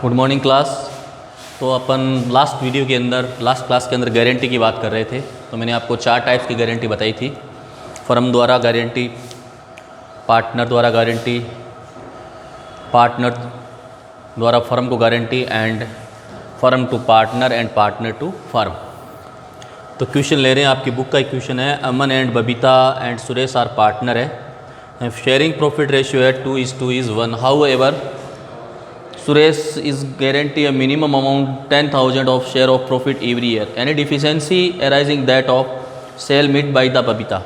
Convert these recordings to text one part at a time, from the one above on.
Good morning class. तो अपन last class के अंदर गारंटी की बात कर रहे थे। तो मैंने आपको 4 टाइप्स की गारंटी बताई थी। फर्म द्वारा गारंटी, पार्टनर द्वारा गारंटी, पार्टनर द्वारा फर्म को guarantee and firm to partner and partner to firm. तो क्वेश्चन ले रहे हैं, आपकी बुक का एक क्वेश्चन है। Aman and Babita and Suresh are partner है। शेयरिंग प्रॉफिट रेशियो है 2:1। However Suresh is guarantee a minimum amount 10,000 of share of profit every year. Any deficiency arising that of sale met by the Babita.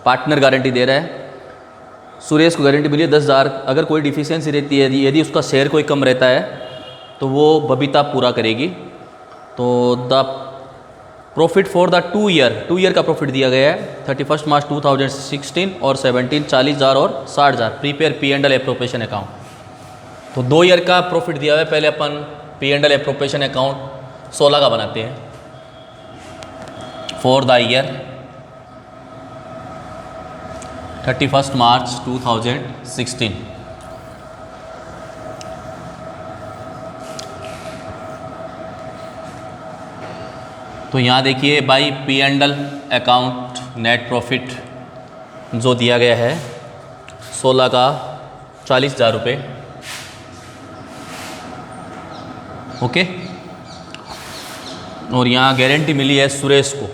Partner guarantee दे रहा है, सुरेश को guarantee मिली है 10,000। अगर कोई deficiency रहती है, यदि उसका शेयर कोई कम रहता है तो वो बबीता पूरा करेगी। तो the profit for the 2 year का प्रॉफिट दिया गया है 31 मार्च 2016 और 17, 40,000 और 60,000। Prepare P&L appropriation account. तो 2 ईयर का प्रॉफिट दिया हुआ है। पहले अपन P&L एप्रोप्रिएशन अकाउंट 16 का बनाते हैं फॉर द ईयर 31 मार्च 2016। तो यहाँ देखिए by P&L account net profit जो दिया गया है 16 का 40,000 रुपये। ओके। और यहाँ गारंटी मिली है सुरेश को।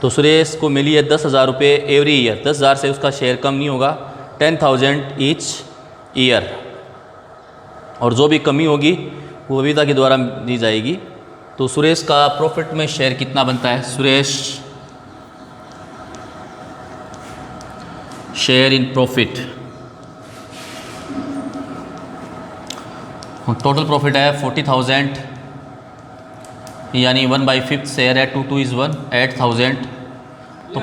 तो सुरेश को मिली है 10,000 रुपये एवरी ईयर। 10,000 से उसका शेयर कम नहीं होगा, 10,000 ईच ईयर। और जो भी कमी होगी वो बबीता के द्वारा दी जाएगी। तो सुरेश का प्रॉफिट में शेयर कितना बनता है? Suresh share in profit, total profit है 40,000, यानी 1/5 शेयर है 2:1 8,000। तो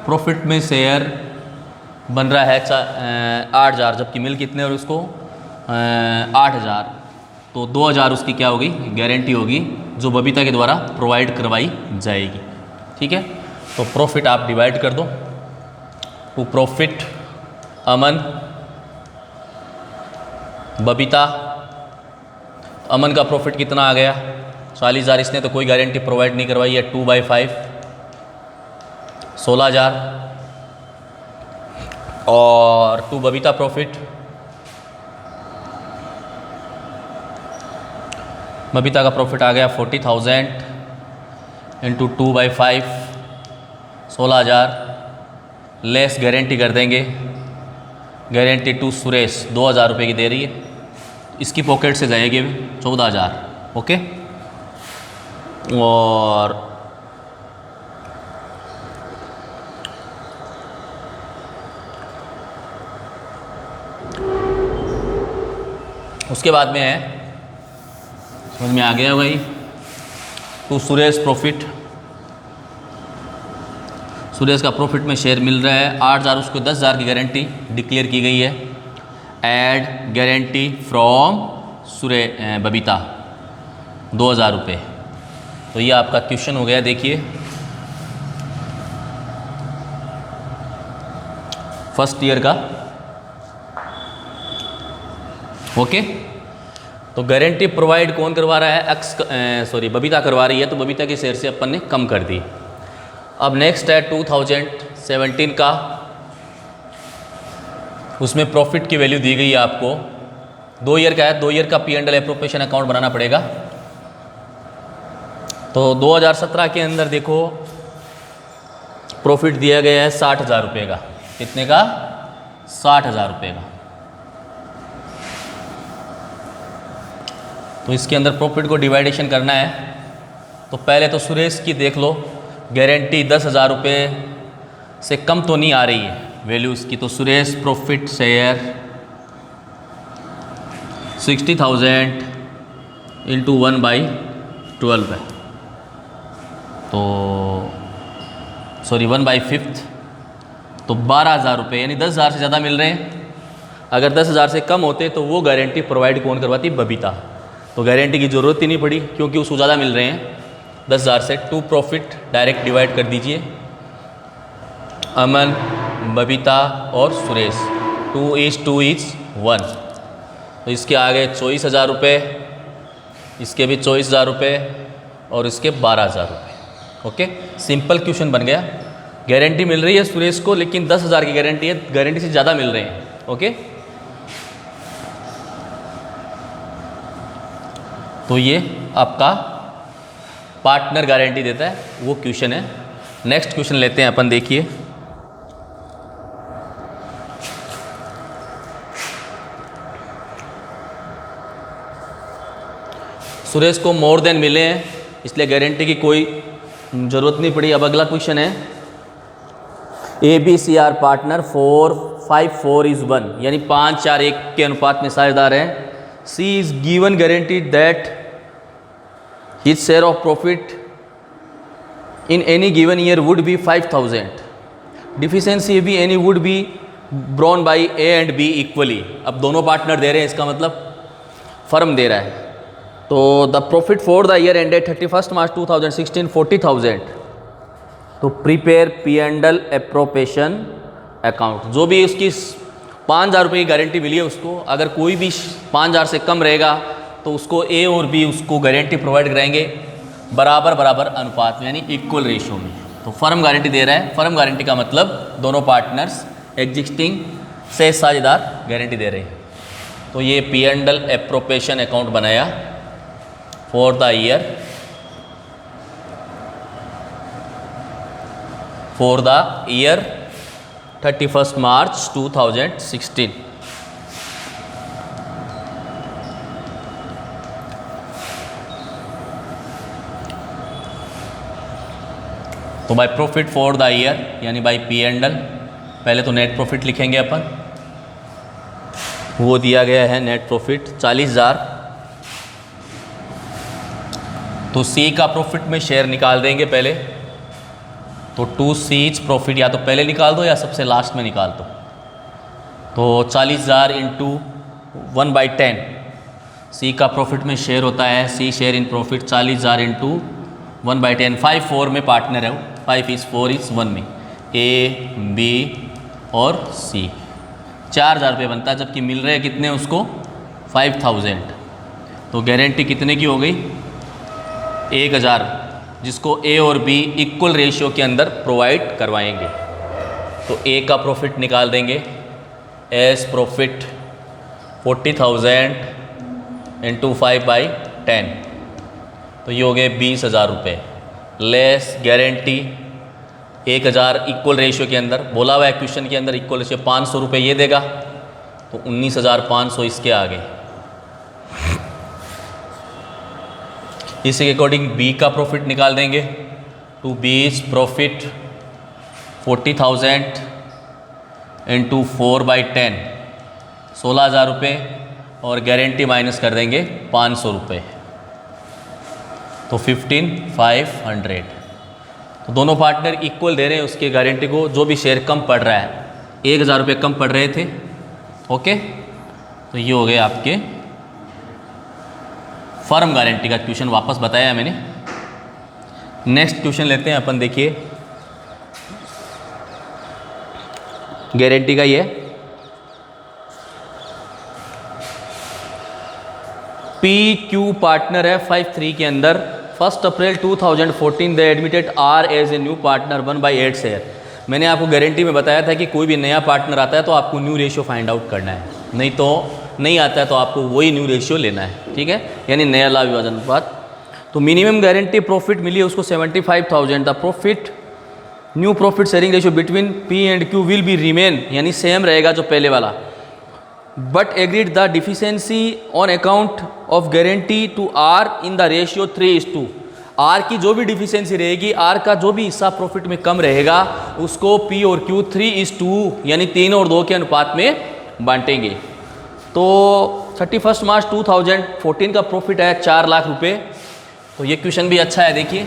प्रॉफिट में शेयर बन रहा है 8,000, जबकि मिल कितने और उसको 8,000। तो 2,000 उसकी क्या होगी? गारंटी होगी, जो बबीता के द्वारा प्रोवाइड करवाई जाएगी। ठीक है। तो प्रॉफिट आप डिवाइड कर दो टू प्रॉफिट अमन बबीता। अमन का प्रॉफिट कितना आ गया? 40,000। इसने तो कोई गारंटी प्रोवाइड नहीं करवाई है। 2/5 16,000। और टू बबीता प्रॉफिट, बबीता का प्रॉफिट आ गया 40,000 इंटू 2/5 16,000 लेस गारंटी कर देंगे। गारंटी टू सुरेश 2,000 रुपये की दे रही है, इसकी पॉकेट से जाएगी 14,000। ओके। और उसके बाद में है, समझ में आ गया भाई, तो सुरेश प्रॉफिट, सुरेश का प्रॉफिट में शेयर मिल रहा है 8,000। उसको 10,000 की गारंटी डिक्लेयर की गई है। एड गारंटी फ्रॉम बबीता 2,000 रुपये। तो ये आपका क्वेश्चन हो गया। देखिए फर्स्ट ईयर का। ओके। तो गारंटी प्रोवाइड कौन करवा रहा है? बबीता करवा रही है। तो बबीता के शेयर से अपन ने कम कर दी। अब नेक्स्ट है 2017 का। उसमें प्रॉफिट की वैल्यू दी गई है आपको। 2 ईयर का है। 2 ईयर का P&L एप्रोप्रिएशन अकाउंट बनाना पड़ेगा। तो 2017 के अंदर देखो प्रॉफिट दिया गया है 60,000 रुपये का। कितने का? 60,000 रुपये का। तो इसके अंदर प्रॉफिट को डिवाइडेशन करना है। तो पहले तो सुरेश की देख लो, गारंटी 10,000 रुपये से कम तो नहीं आ रही है वैल्यू उसकी। तो सुरेश प्रॉफिट शेयर 60,000 इंटू 1/12 है। तो 1/5, तो 12,000 रुपये, यानी 10,000 से ज़्यादा मिल रहे हैं। अगर 10,000 से कम होते तो वो गारंटी प्रोवाइड कौन करवाती? बबीता। तो गारंटी की ज़रूरत ही नहीं पड़ी, क्योंकि उसको ज़्यादा मिल रहे हैं 10,000 से। टू प्रॉफिट डायरेक्ट डिवाइड कर दीजिए, अमन बबीता और सुरेश 2:1। तो इसके आगे 24,000 रुपये, इसके भी 24,000 रुपये और इसके 12,000 रुपये। ओके, सिंपल क्वेश्चन बन गया। गारंटी मिल रही है सुरेश को, लेकिन 10,000 की गारंटी है, गारंटी से ज़्यादा मिल रहे हैं। ओके, तो ये आपका पार्टनर गारंटी देता है, वो क्वेश्चन है। नेक्स्ट क्वेश्चन लेते हैं अपन, देखिए। सुरेश को मोर देन मिले हैं, इसलिए गारंटी की कोई ज़रूरत नहीं पड़ी। अब अगला क्वेश्चन है, A B C are partner 4, 5, 4 is 1, यानी 5, 4, 1 के अनुपात में साझेदार हैं। C is given guaranteed that his share of profit in any given year would be 5,000। Deficiency be any would be borne by A and B equally. अब दोनों partner दे रहे हैं, इसका मतलब फर्म दे रहा है। तो the profit for the year ended 31 मार्च 2016 40,000। तो prepare P and L appropriation account. जो भी उसकी 5,000 रुपये की गारंटी मिली है उसको, अगर कोई भी 5,000 से कम रहेगा तो उसको ए और बी उसको गारंटी प्रोवाइड कराएंगे बराबर बराबर अनुपात में, यानी इक्वल रेशियो में। तो फर्म गारंटी दे रहा है। फर्म गारंटी का मतलब दोनों पार्टनर्स एग्जिस्टिंग से साझेदार गारंटी दे रहे हैं। तो ये P and L appropriation account बनाया फॉर द ईयर 31 मार्च 2016। तो by profit for the year यानी बाय पी एंड एल, पहले तो नेट प्रॉफिट लिखेंगे अपन, वो दिया गया है नेट प्रॉफिट 40,000। तो सी का प्रॉफिट में शेयर निकाल देंगे पहले। तो 2C प्रॉफिट या तो पहले निकाल दो या सबसे लास्ट में निकाल दो। तो 40,000 इंटू 1/10 सी का प्रॉफिट में शेयर होता है। C share in profit 40,000 into 1/10। 5 4 में पार्टनर है वो, 5 इज़ 4 इज़ 1 में ए बी और सी। 4,000 रुपये बनता है, जबकि मिल रहे हैं कितने उसको 5,000। तो गारंटी कितने की हो गई 1,000, जिसको ए और बी इक्वल रेशियो के अंदर प्रोवाइड करवाएंगे। तो ए का प्रॉफिट निकाल देंगे एस प्रॉफिट 40,000 इंटू 5/10। तो ये हो गए 20,000 रुपये लेस गारंटी 1,000 इक्वल रेशियो के अंदर बोला हुआ है क्वेश्चन के अंदर। इक्वल रेशियो 500 रुपये ये देगा, तो 19,500 इसके आगे। इसी के अकॉर्डिंग बी का प्रॉफिट निकाल देंगे। टू बीज प्रॉफिट 40,000 इंटू 4/10 16,000 रुपये और गारंटी माइनस कर देंगे 500 रुपये, तो 15,500। तो दोनों पार्टनर इक्वल दे रहे हैं उसके गारंटी को। जो भी शेयर कम पड़ रहा है, 1,000 रुपये कम पड़ रहे थे। ओके, तो ये हो गए आपके फर्म गारंटी का क्वेश्चन, वापस बताया है मैंने। नेक्स्ट क्वेश्चन लेते हैं अपन, देखिए गारंटी का ये पी क्यू पार्टनर है 5-3 के अंदर। 1 अप्रैल 2014 they admitted R as a new partner 1/8 share. मैंने आपको गारंटी में बताया था कि कोई भी नया पार्टनर आता है तो आपको न्यू रेशियो फाइंड आउट करना है, नहीं तो नहीं आता है तो आपको वही न्यू रेशियो लेना है। ठीक है, यानी नया लाभ विभाजन अनुपात। तो मिनिमम गारंटी प्रॉफिट मिली है उसको 75,000। The profit new profit sharing ratio between P and Q will be remain, यानी सेम रहेगा जो पहले वाला। But agreed the deficiency on account of guarantee to R in the ratio 3:2। R की जो भी डिफिशेंसी रहेगी, आर का जो भी हिस्सा प्रॉफिट में कम रहेगा, उसको पी और क्यू 3:2 यानी 3 और 2 के अनुपात में बांटेंगे। तो 31 मार्च 2014 का प्रॉफिट है 4 लाख रुपए। तो ये क्वेश्चन भी अच्छा है, देखिए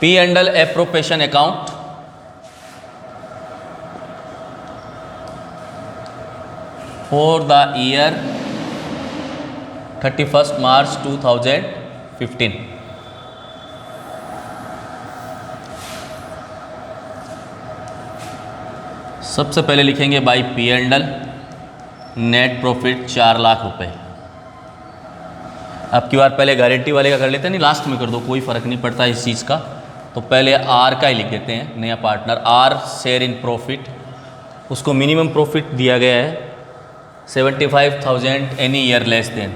P and L appropriation account for the year 31 March 2015। सबसे पहले लिखेंगे by P and L, net profit 4 lakh रुपए। अब की बार पहले गारंटी वाले का कर लेते हैं, नहीं लास्ट में कर दो, कोई फ़र्क नहीं पड़ता इस चीज़ का। तो पहले आर का ही लिख देते हैं, नया partner R share in profit, उसको मिनिमम प्रॉफिट दिया गया है 75,000 एनी ईयर लेस देन।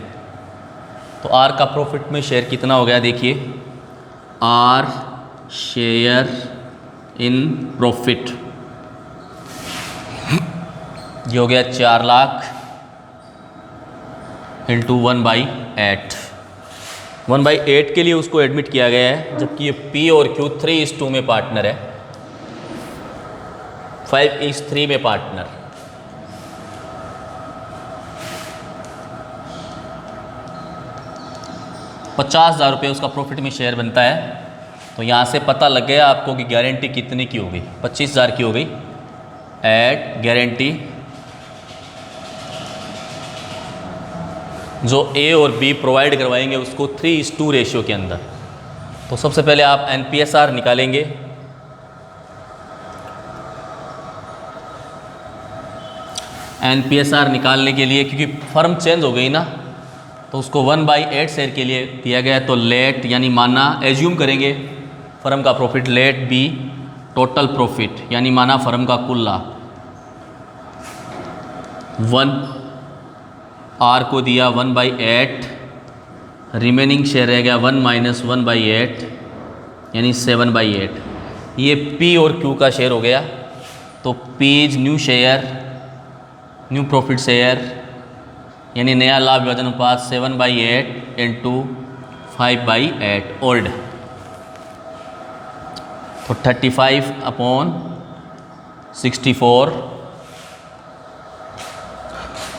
तो आर का प्रॉफिट में शेयर कितना हो गया देखिए, आर शेयर इन प्रॉफिट ये हो गया 4 लाख इंटू 1/8। 1/8 के लिए उसको एडमिट किया गया है, जबकि ये P और Q 3:2 में पार्टनर है, 5:3 में पार्टनर। ₹50,000 उसका प्रॉफिट में शेयर बनता है। तो यहाँ से पता लग गया आपको कि गारंटी कितने की हो गई, 25,000 की हो गई। एड गारंटी जो ए और बी प्रोवाइड करवाएंगे उसको 3:2 रेशियो के अंदर। तो सबसे पहले आप NPSR निकालेंगे। NPSR निकालने के लिए, क्योंकि फर्म चेंज हो गई ना, तो उसको 1/8 शेयर के लिए दिया गया है। तो लेट यानी माना, एज्यूम करेंगे फर्म का profit, let B total profit यानी माना फर्म का कुल लाभ 1, आर को दिया 1/8, रिमेनिंग शेयर रह गया 1 - 1/8 यानी 7/8। ये पी और क्यू का शेयर हो गया। तो P is new share, new profit share यानी नया लाभ विभाजन अनुपात 7/8 इंटू 5/8 ओल्ड। तो 35/64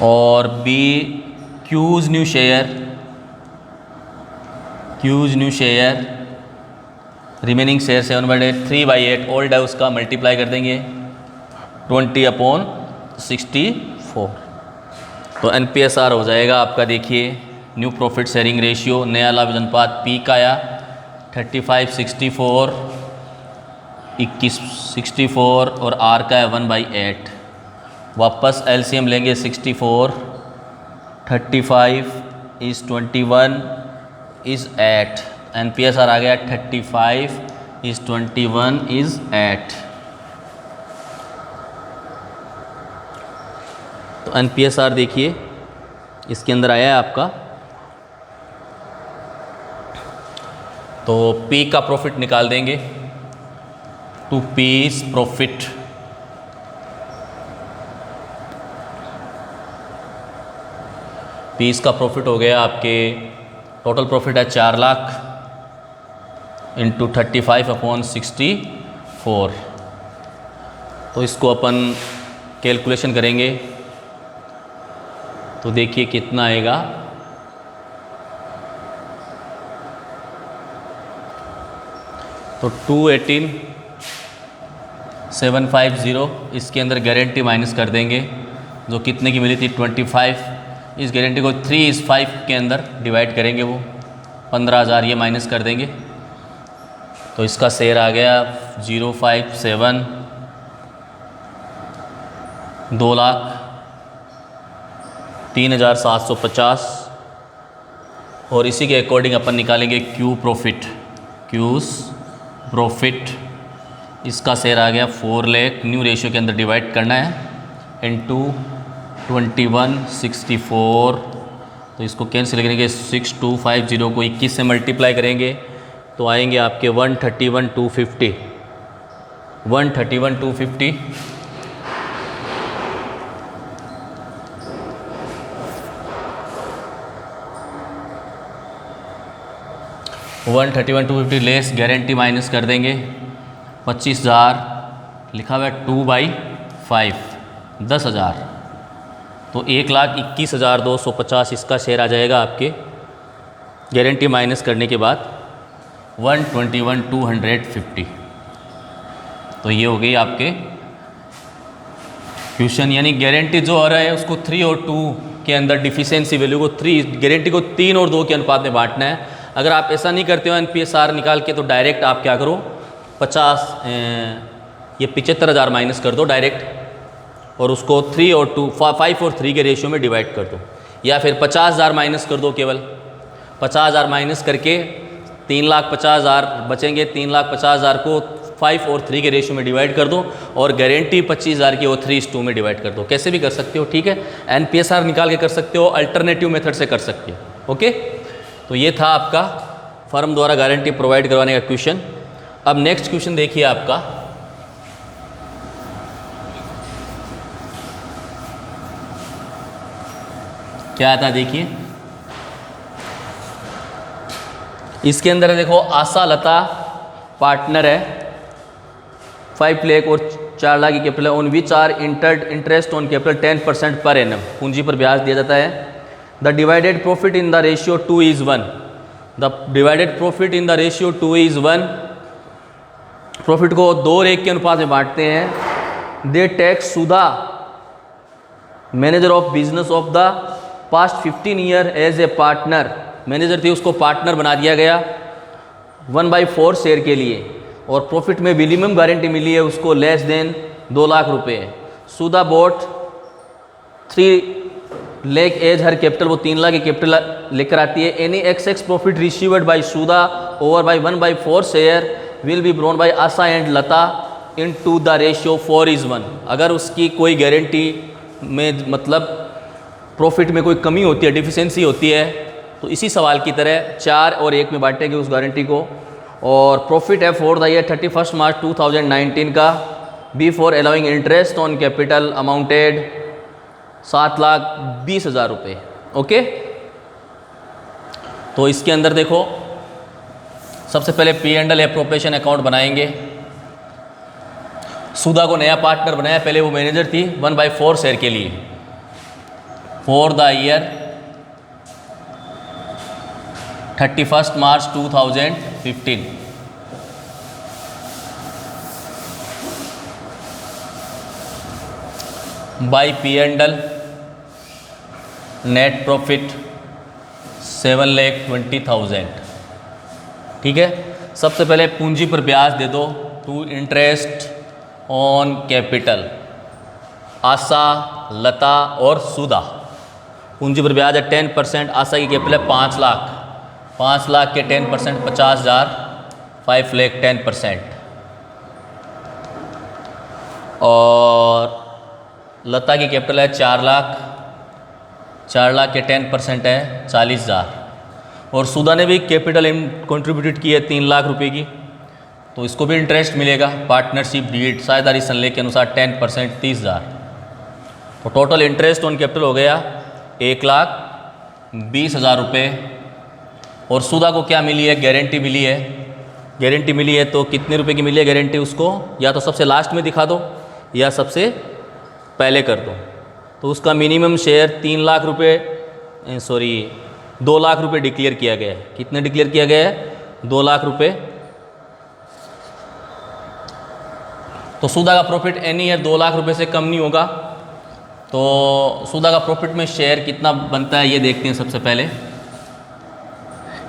और B Q's new share, Q's new share remaining share 7/8, 3/8 old है उसका, मल्टीप्लाई कर देंगे 20/64। तो NPSR हो जाएगा आपका, देखिए न्यू प्रॉफिट शेयरिंग रेशियो, नया लाभ अनुपात पी का आया 35/64, 21/64 और आर का है 1/8। वापस LCM लेंगे 64, 35 इज़ 21 इज़ 8। NPSR आ गया 35 इज़ 21 इज़ 8। तो NPSR देखिए इसके अंदर आया है आपका। तो P का प्रॉफिट निकाल देंगे, टू P's प्रॉफिट, P's का प्रॉफिट हो गया आपके, टोटल प्रॉफिट है 4 लाख इंटू 35/64। तो इसको अपन कैलकुलेशन करेंगे तो देखिए कितना आएगा। तो 218,750 इसके अंदर गारंटी माइनस कर देंगे, जो कितने की मिली थी 25। इस गारंटी को 3:5 के अंदर डिवाइड करेंगे, वो 15,000 ये माइनस कर देंगे। तो इसका शेयर आ गया 057, 2,03,750। और इसी के अकॉर्डिंग अपन निकालेंगे क्यू प्रॉफिट, क्यूज प्रॉफिट, इसका शेयर आ गया 4 लाख, न्यू रेशियो के अंदर डिवाइड करना है इनटू 21/64। तो इसको कैंसिल करेंगे, 6250 को 21 से मल्टीप्लाई करेंगे तो आएंगे आपके 131,250, 131,250। 131,250 लेस गारंटी माइनस कर देंगे 25,000, लिखा हुआ है 2/5, 10,000। तो 1,21,250 इसका शेयर आ जाएगा आपके, गारंटी माइनस करने के बाद 121,250। तो ये हो गई आपके क्वेश्चन, यानी गारंटी जो आ रहा है उसको 3 और 2 के अंदर, डिफिशियंसी वैल्यू को 3, गारंटी को 3 और 2 के अनुपात में बांटना है। अगर आप ऐसा नहीं करते हो NPSR निकाल के, तो डायरेक्ट आप क्या करो, 50 ये 75,000 माइनस कर दो डायरेक्ट, और उसको 3 और 2 5 और 3 के रेशियो में डिवाइड कर दो, या फिर 50,000 माइनस कर दो, केवल 50,000 माइनस करके 3,50,000 बचेंगे। 3,50,000 को 5 और 3 के रेशियो में डिवाइड कर दो और गारंटी 25,000 की वो 3:2 में डिवाइड कर दो। कैसे भी कर सकते हो, ठीक है। NPSR निकाल के कर सकते हो, अल्टरनेटिव मेथड से कर सकते हो। ओके, तो ये था आपका फर्म द्वारा गारंटी प्रोवाइड करवाने का क्वेश्चन। अब नेक्स्ट क्वेश्चन देखिए आपका, क्या आता है देखिए। इसके अंदर देखो, आशा लता पार्टनर है, 5 लाख और 4 लाख की capital on which are interest on capital 10% per annum, पूंजी पर ब्याज दिया जाता है। The divided profit in the ratio 2:1, the divided profit in the ratio 2:1, profit को 2 रेख के अनुपात में बांटते हैं। They tax Sudha manager of business of the past 15 year as a partner, manager थी उसको पार्टनर बना दिया गया 1/4 शेयर के लिए, और प्रॉफिट में मिनिमम गारंटी मिली है उसको लेस देन 2 लाख रुपए। Sudha brought 3 lakh as her capital, वो 3 लाख की कैपिटल लेकर आती है। Any excess profit received by Sudha over by 1/4 share will be borne by Asha and Lata in to the ratio 4:1। अगर उसकी कोई गारंटी में मतलब प्रॉफिट में कोई कमी होती है, डिफिशिएंसी होती है, तो इसी सवाल की तरह 4 और 1 में बांटेंगे उस गारंटी को। और प्रॉफिट है फॉर द ईयर 31 मार्च 2019 का, before allowing interest on capital amounted 7,20,000 रुपये। ओके, तो इसके अंदर देखो, सबसे पहले P&L एप्रोप्रिएशन अकाउंट बनाएंगे। सुधा को नया पार्टनर बनाया, पहले वो मैनेजर थी 1/4 शेयर के लिए। For the year 31 March 2015, by P&L net profit 7,20,000। ठीक है, सबसे पहले पूंजी पर ब्याज दे दो, टू इंटरेस्ट ऑन कैपिटल, आशा, लता और सुधा। पूंजी पर ब्याज है 10%, आशा की कैपिटल है 5 लाख, 5 लाख के 10% 50,000, 5 लाख 10%। और लता की कैपिटल है 4 लाख, 4 लाख के 10% है 40,000। और सुधा ने भी कैपिटल कंट्रीब्यूटेड की है 3 लाख रुपए की, तो इसको भी इंटरेस्ट मिलेगा। पार्टनरशिप डीड साझेदारी संलेख के अनुसार 10% 30,000। तो टोटल इंटरेस्ट ऑन कैपिटल हो गया 1,20,000 रुपये। और सुधा को क्या मिली है, गारंटी मिली है। गारंटी मिली है तो कितने रुपए की मिली है गारंटी उसको, या तो सबसे लास्ट में दिखा दो या सबसे पहले कर दो। तो उसका मिनिमम शेयर 3 लाख रुपये, 2 लाख रुपये डिक्लेयर किया गया है। कितने डिक्लेयर किया गया है, 2 लाख रुपये। तो सुधा का प्रॉफिट एनी ईयर 2 लाख रुपये से कम नहीं होगा। तो सुधा का प्रॉफिट में शेयर कितना बनता है ये देखते हैं सबसे पहले।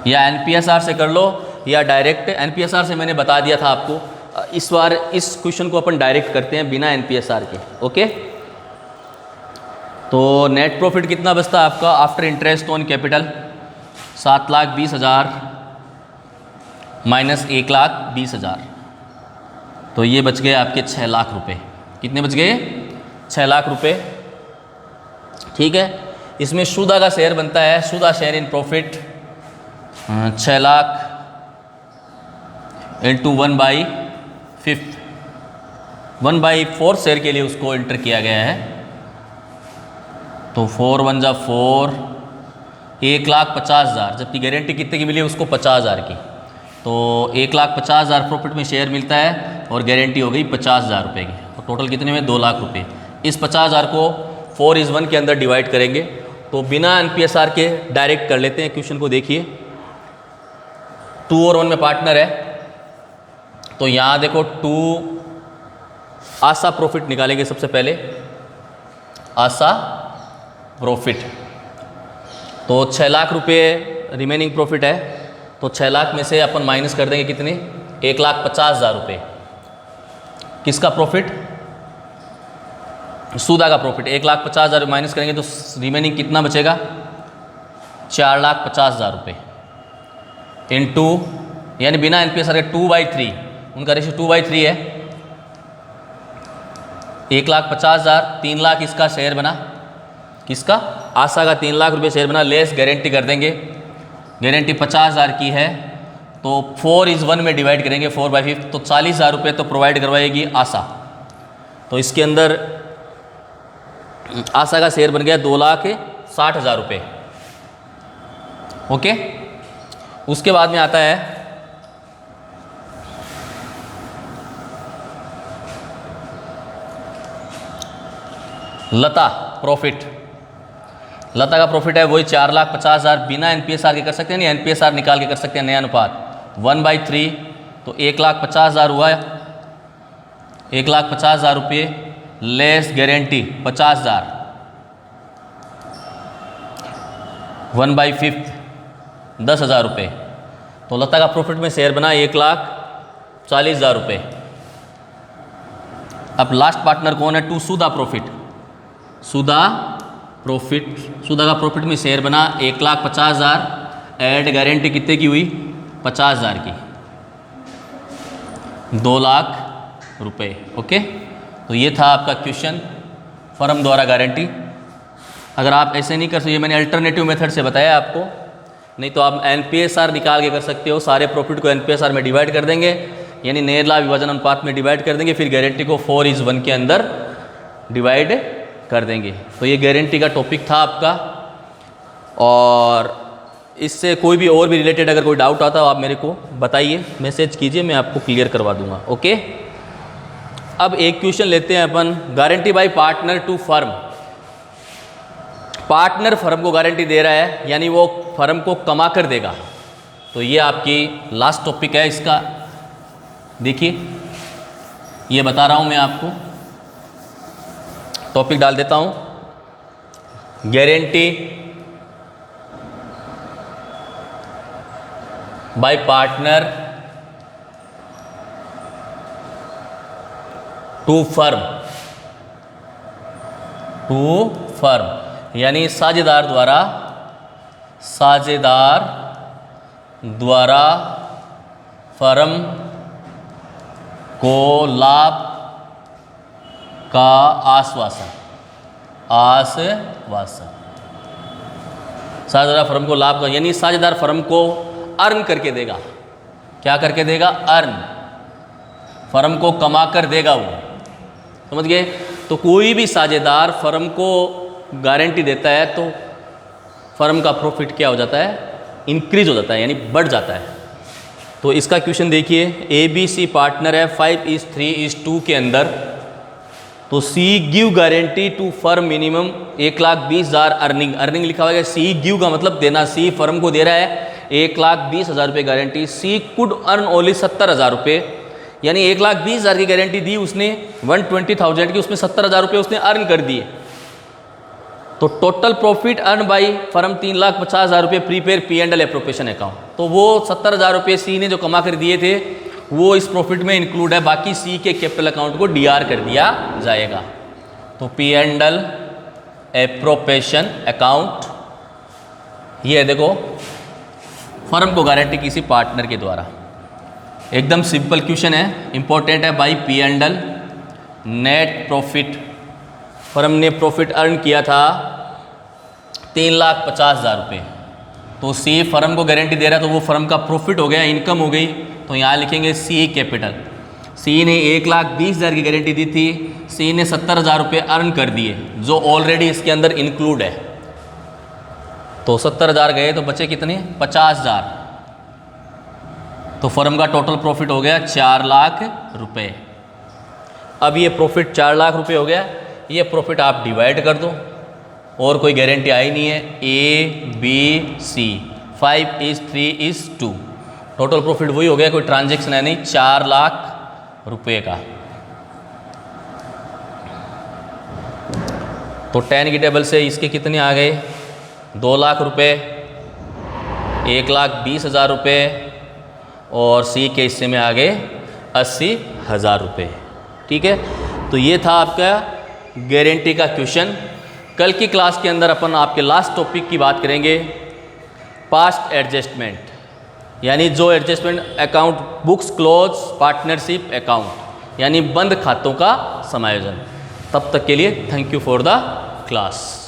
या NPSR से कर लो या डायरेक्ट। NPSR से मैंने बता दिया था आपको, इस बार इस क्वेश्चन को अपन डायरेक्ट करते हैं बिना NPSR के। ओके, तो नेट प्रॉफिट कितना बचता है आपका after interest on capital, 7,20,000 minus 1,20,000, तो ये बच गए आपके 6 लाख रुपए। कितने बच गए, 6 लाख रुपए। ठीक है, इसमें सुधा का शेयर बनता है, Sudha share in profit 6 lakh into 1/5, 1/4 share के लिए उसको एंटर किया गया है। तो 4 1 जा 4, 1,50,000, जबकि गारंटी कितने की मिली है उसको 50,000 की। तो 1,50,000 प्रॉफिट में शेयर मिलता है और गारंटी हो गई 50,000 रुपये की। तो टोटल कितने में, 2 लाख रुपये। इस 50,000 को 4:1 के अंदर डिवाइड करेंगे। तो बिना NPSR के डायरेक्ट कर लेते हैं क्वेश्चन को। देखिए 2 और 1 में पार्टनर है, तो यहाँ देखो 2 आशा प्रॉफिट निकालेंगे सबसे पहले, आशा प्रॉफिट। तो 6 लाख रुपये रिमेनिंग प्रॉफिट है, तो 6 लाख में से अपन माइनस कर देंगे कितने, 1,50,000 रुपये। किसका प्रॉफिट, सूदा का प्रॉफिट 1,50,000 माइनस करेंगे तो रिमेनिंग कितना बचेगा, 4,50,000 रुपये इंटू, यानी बिना एनपीएसआर के 2/3, उनका रेशियो 2/3 है। 1,50,000, 3 लाख इसका शेयर बना, किसका, आशा का 3 लाख रुपये शेयर बना, लेस गारंटी कर देंगे, गारंटी 50,000 की है तो 4:1 में डिवाइड करेंगे, 4/5, तो 40,000 रुपये तो प्रोवाइड करवाएगी आशा। तो इसके अंदर आशा का शेयर बन गया 2,60,000 रुपये। ओके, उसके बाद में आता है लता प्रॉफिट। लता का प्रॉफिट है वही 4,50,000, बिना एनपीएसआर के कर सकते हैं, नहीं एनपीएसआर निकाल के कर सकते हैं, नया अनुपात 1/3, तो 1,50,000 हुआ, 1,50,000 रुपये लेस गारंटी 50,000, 1/5 10,000 रुपये। तो लता का प्रॉफिट में शेयर बना 1,40,000 रुपये। अब लास्ट पार्टनर कौन है, to Sudha profit. Sudha profit, Sudha का प्रॉफिट में शेयर बना 1,50,000, एड गारंटी कितने की हुई, 50,000 की, 2 लाख रुपये। ओके, तो ये था आपका क्वेश्चन, फर्म द्वारा गारंटी। अगर आप ऐसे नहीं कर सकते, मैंने अल्टरनेटिव मेथड से बताया आपको, नहीं तो आप एनपीएसआर निकाल के कर सकते हो, सारे प्रॉफिट को एनपीएसआर में डिवाइड कर देंगे, यानी नेर लाभ विभाजन अनुपात में डिवाइड कर देंगे, फिर गारंटी को 4:1 के अंदर डिवाइड कर देंगे। तो ये गारंटी का टॉपिक था आपका, और इससे कोई भी और भी रिलेटेड अगर कोई डाउट आता हो आप मेरे को बताइए, मैसेज कीजिए, मैं आपको क्लियर करवा दूंगा। ओके, अब एक क्वेश्चन लेते हैं अपन, guarantee by partner to firm. Partner firm को गारंटी दे रहा है, यानी वो फर्म को कमा कर देगा। तो ये आपकी लास्ट टॉपिक है इसका। देखिए, ये बता रहा हूँ मैं आपको, टॉपिक डाल देता हूँ, guarantee by partner to firm, to firm यानी साझेदार द्वारा फर्म को लाभ का आश्वासन, साझेदार फर्म को लाभ का, यानी साझेदार फर्म को अर्न करके देगा। क्या करके देगा, अर्न, फर्म को कमा कर देगा वो, समझ गए। तो कोई भी साझेदार फर्म को गारंटी देता है तो फर्म का प्रॉफिट क्या हो जाता है, इंक्रीज हो जाता है, यानी बढ़ जाता है। तो इसका क्वेश्चन देखिए, ABC पार्टनर है 5:3:2 के अंदर, तो C give guarantee to firm minimum 1,20,000 earning लिखा हुआ है। C गिव का मतलब देना, C फर्म को दे रहा है 1,20,000 रुपये guarantee. C could earn only 70,000 रुपये, यानी 1,20,000 की गारंटी दी उसने, 120,000 की, उसमें 70,000 रुपये उसने अर्न कर दिए। तो total profit earn by firm 3,50,000 रुपये प्रीपेयर P&L एप्रोप्रिएशन अकाउंट। तो वो 70,000 रुपये C ने जो कमा कर दिए थे वो इस प्रॉफिट में इंक्लूड है, बाकी C के कैपिटल अकाउंट को DR कर दिया जाएगा। तो P&L एप्रोप्रिएशन अकाउंट, ये है देखो, फर्म को गारंटी किसी पार्टनर के द्वारा। एकदम सिंपल क्वेश्चन है, इंपॉर्टेंट है। By P&L net profit, firm ने प्रॉफिट अर्न किया था 3,50,000 रुपये, तो C फर्म को गारंटी दे रहा है तो वो फर्म का प्रॉफिट हो गया, इनकम हो गई। तो यहाँ लिखेंगे C कैपिटल। C ने 1,20,000 की गारंटी दी थी, C ने 70,000 रुपये अर्न कर दिए जो ऑलरेडी इसके अंदर इंक्लूड है। तो 70,000 गए तो बचे कितने, 50,000। तो फर्म का टोटल प्रॉफिट हो गया 4 लाख रुपये। अब ये प्रॉफिट 4 लाख रुपये हो गया, ये प्रॉफिट आप डिवाइड कर दो, और कोई गारंटी आई नहीं है। ABC 5:3:2 टोटल प्रॉफिट वही हो गया, कोई ट्रांजैक्शन है नहीं, 4 लाख रुपये का। तो 10 की टेबल से इसके कितने आ गए, 2 लाख रुपये, 1,20,000 रुपये, और C के हिस्से में आ गए 80,000 रुपये। ठीक है, तो ये था आपका गारंटी का क्वेश्चन। कल की क्लास के अंदर अपन आपके लास्ट टॉपिक की बात करेंगे, पास्ट एडजस्टमेंट, यानी जो adjustment account books close partnership account, यानी बंद खातों का समायोजन। तब तक के लिए thank you for the class.